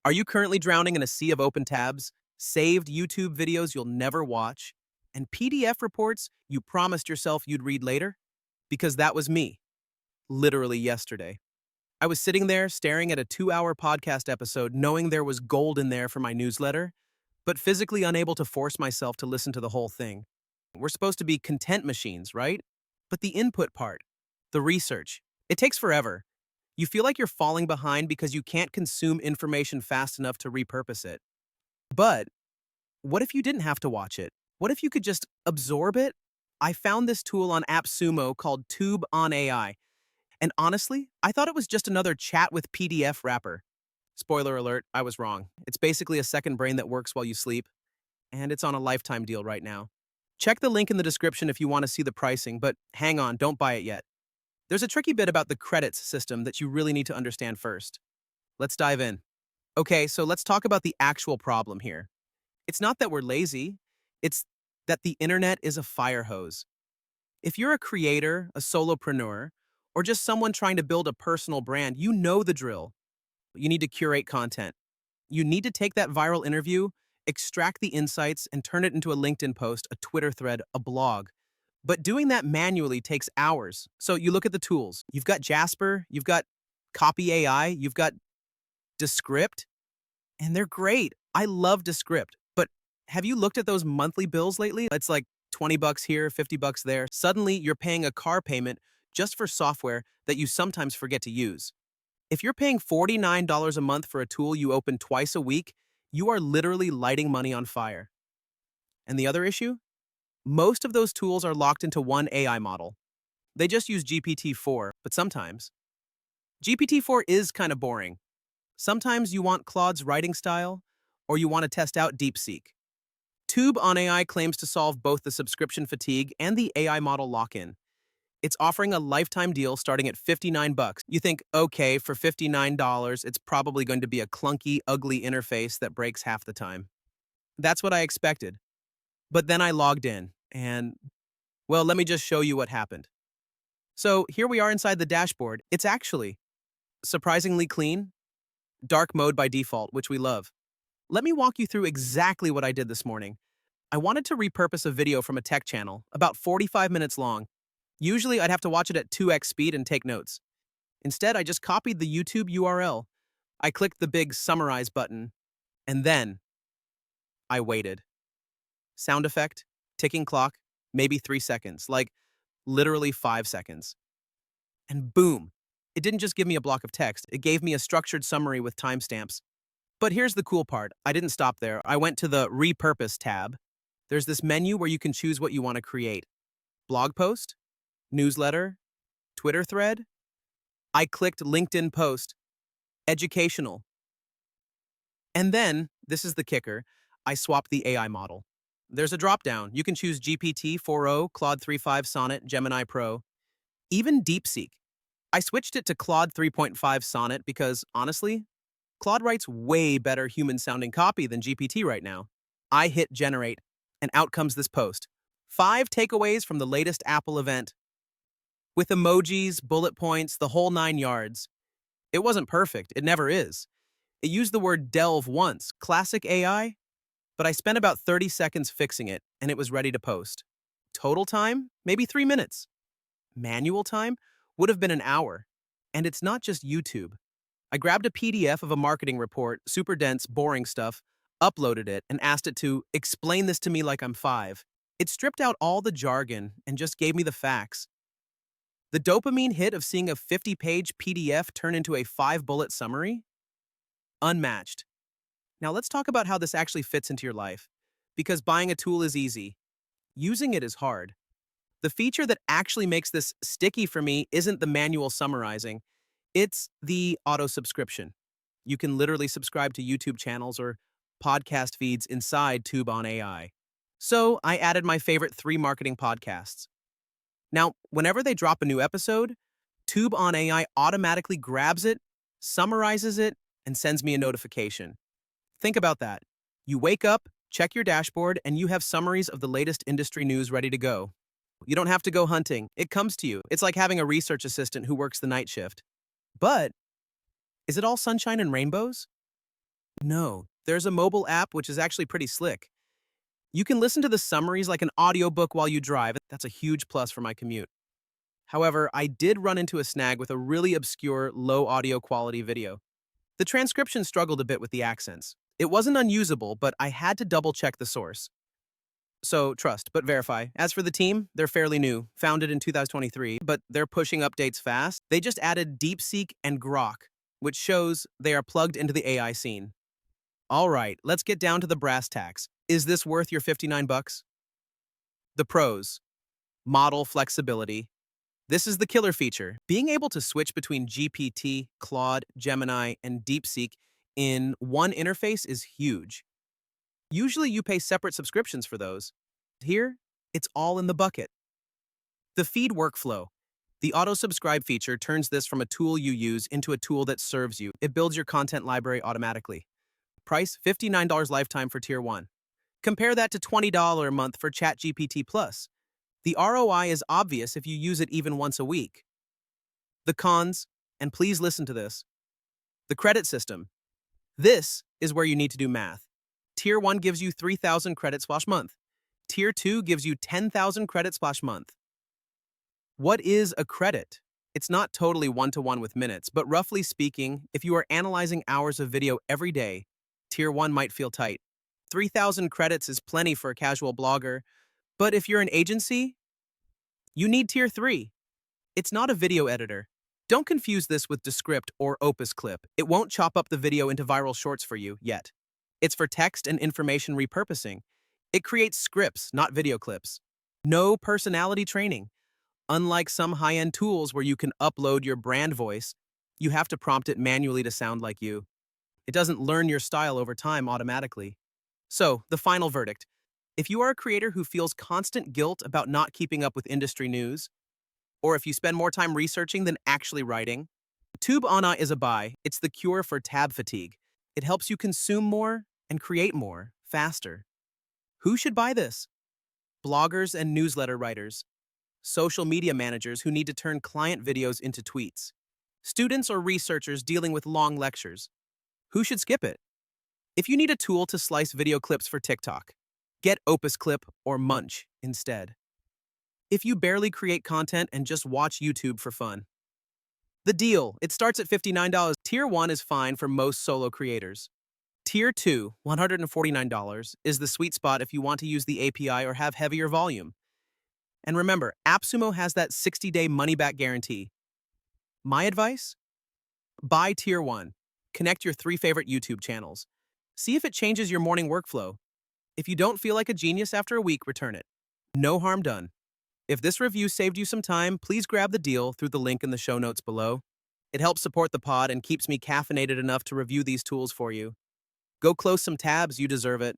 Are you currently drowning in a sea of open tabs, saved YouTube videos you'll never watch, and PDF reports you promised yourself you'd read later? Because that was me, literally yesterday. I was sitting there staring at a 2-hour podcast episode, knowing there was gold in there for my newsletter, but physically unable to force myself to listen to the whole thing. We're supposed to be content machines, right? But the input part, the research, it takes forever. You feel like you're falling behind because you can't consume information fast enough to repurpose it. But what if you didn't have to watch it? What if you could just absorb it? I found this tool on AppSumo called TubeOnAI, and honestly, I thought it was just another chat with PDF wrapper. Spoiler alert, I was wrong. It's basically a second brain that works while you sleep, and it's on a lifetime deal right now. Check the link in the description if you want to see the pricing, but hang on, don't buy it yet. There's a tricky bit about the credits system that you really need to understand first. Let's dive in. Okay, so let's talk about the actual problem here. It's not that we're lazy, it's that the internet is a fire hose. If you're a creator, a solopreneur, or just someone trying to build a personal brand, you know the drill. You need to curate content. You need to take that viral interview, extract the insights, and turn it into a LinkedIn post, a Twitter thread, a blog. But doing that manually takes hours. So you look at the tools. You've got Jasper, you've got Copy AI, you've got Descript, and they're great. I love Descript. But have you looked at those monthly bills lately? It's like $20 here, $50 there. Suddenly, you're paying a car payment just for software that you sometimes forget to use. If you're paying $49 a month for a tool you open twice a week, you are literally lighting money on fire. And the other issue? Most of those tools are locked into one AI model. They just use GPT-4, but sometimes. GPT-4 is kind of boring. Sometimes you want Claude's writing style, or you want to test out DeepSeek. TubeOnAI claims to solve both the subscription fatigue and the AI model lock-in. It's offering a lifetime deal starting at $59. You think, okay, for $59, it's probably going to be a clunky, ugly interface that breaks half the time. That's what I expected. But then I logged in, and, well, let me just show you what happened. So here we are inside the dashboard. It's actually surprisingly clean, dark mode by default, which we love. Let me walk you through exactly what I did this morning. I wanted to repurpose a video from a tech channel, about 45 minutes long. Usually I'd have to watch it at 2x speed and take notes. Instead, I just copied the YouTube URL. I clicked the big summarize button, and then I waited. Sound effect, ticking clock, maybe 3 seconds, like literally 5 seconds. And boom, it didn't just give me a block of text, it gave me a structured summary with timestamps. But here's the cool part. I didn't stop there. I went to the Repurpose tab. There's this menu where you can choose what you want to create. Blog post, newsletter, Twitter thread. I clicked LinkedIn post, educational. And then, this is the kicker, I swapped the AI model. There's a drop-down. You can choose GPT-4o, Claude 3.5 Sonnet, Gemini Pro, even DeepSeek. I switched it to Claude 3.5 Sonnet because, honestly, Claude writes way better human-sounding copy than GPT right now. I hit generate, and out comes this post. 5 takeaways from the latest Apple event. With emojis, bullet points, the whole 9 yards. It wasn't perfect. It never is. It used the word delve once, classic AI, but I spent about 30 seconds fixing it, and it was ready to post. Total time? Maybe 3 minutes. Manual time? Would have been an hour. And it's not just YouTube. I grabbed a PDF of a marketing report, super dense, boring stuff, uploaded it, and asked it to explain this to me like I'm 5. It stripped out all the jargon and just gave me the facts. The dopamine hit of seeing a 50-page PDF turn into a 5-bullet summary? Unmatched. Now let's talk about how this actually fits into your life. Because buying a tool is easy. Using it is hard. The feature that actually makes this sticky for me isn't the manual summarizing. It's the auto-subscription. You can literally subscribe to YouTube channels or podcast feeds inside TubeOnAI. So I added my favorite 3 marketing podcasts. Now, whenever they drop a new episode, TubeOnAI automatically grabs it, summarizes it, and sends me a notification. Think about that. You wake up, check your dashboard, and you have summaries of the latest industry news ready to go. You don't have to go hunting. It comes to you. It's like having a research assistant who works the night shift. But is it all sunshine and rainbows? No, there's a mobile app which is actually pretty slick. You can listen to the summaries like an audiobook while you drive. That's a huge plus for my commute. However, I did run into a snag with a really obscure, low audio quality video. The transcription struggled a bit with the accents. It wasn't unusable, but I had to double check the source. So, trust, but verify. As for the team, they're fairly new, founded in 2023, but they're pushing updates fast. They just added DeepSeek and Grok, which shows they are plugged into the AI scene. All right, let's get down to the brass tacks. Is this worth your 59 bucks? The pros. Model flexibility. This is the killer feature. Being able to switch between GPT, Claude, Gemini, and DeepSeek in one interface is huge. Usually you pay separate subscriptions for those. Here, it's all in the bucket. The feed workflow. The auto-subscribe feature turns this from a tool you use into a tool that serves you. It builds your content library automatically. Price, $59 lifetime for Tier 1. Compare that to $20 a month for ChatGPT Plus. The ROI is obvious if you use it even once a week. The cons, and please listen to this. The credit system. This is where you need to do math. Tier 1 gives you 3,000 credits/month. Tier 2 gives you 10,000 credits/month. What is a credit? It's not totally one-to-one with minutes, but roughly speaking, if you are analyzing hours of video every day, Tier 1 might feel tight. 3,000 credits is plenty for a casual blogger, but if you're an agency, you need Tier 3. It's not a video editor. Don't confuse this with Descript or Opus Clip. It won't chop up the video into viral shorts for you yet. It's for text and information repurposing. It creates scripts, not video clips. No personality training. Unlike some high-end tools where you can upload your brand voice, you have to prompt it manually to sound like you. It doesn't learn your style over time automatically. So, the final verdict. If you are a creator who feels constant guilt about not keeping up with industry news, or if you spend more time researching than actually writing, TubeOnAI is a buy. It's the cure for tab fatigue. It helps you consume more and create more, faster. Who should buy this? Bloggers and newsletter writers, social media managers who need to turn client videos into tweets, students or researchers dealing with long lectures. Who should skip it? If you need a tool to slice video clips for TikTok, get Opus Clip or Munch instead. If you barely create content and just watch YouTube for fun. The deal, it starts at $59. Tier 1 is fine for most solo creators. Tier 2, $149, is the sweet spot if you want to use the API or have heavier volume. And remember, AppSumo has that 60-day money-back guarantee. My advice? Buy Tier 1. Connect your 3 favorite YouTube channels. See if it changes your morning workflow. If you don't feel like a genius after a week, return it. No harm done. If this review saved you some time, please grab the deal through the link in the show notes below. It helps support the pod and keeps me caffeinated enough to review these tools for you. Go close some tabs, you deserve it.